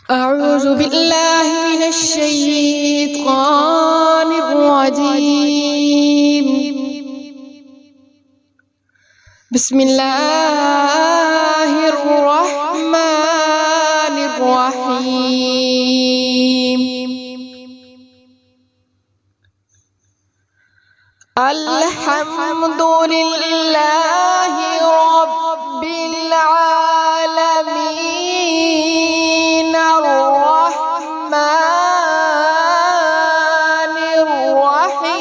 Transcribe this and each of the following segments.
أعوذ بالله من الشيطان الرجيم. بسم الله الرحمن الرحيم. الحمد لله رب العالمين الرحمن الرحيم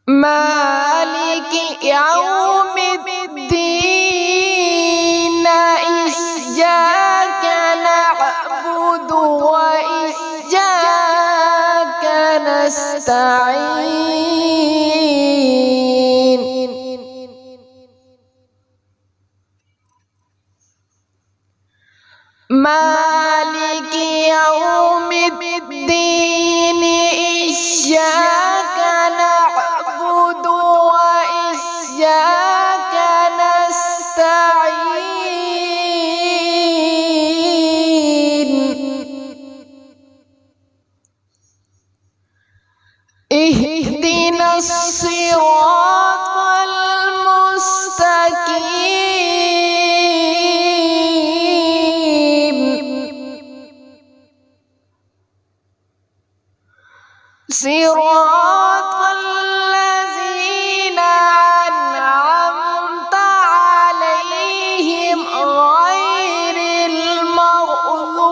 مالك يوم الدين. إياك نعبد وإياك نستعين. مالك يوم الدين. إياك نعبد وإياك نستعين. اهدنا الصراط المستقيم. صراط الذين أنعمت عليهم غير المغضوب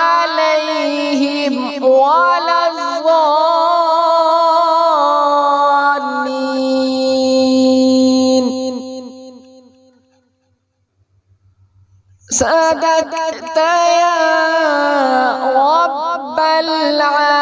عليهم ولا الضالين. صدقت يا رب العالمين.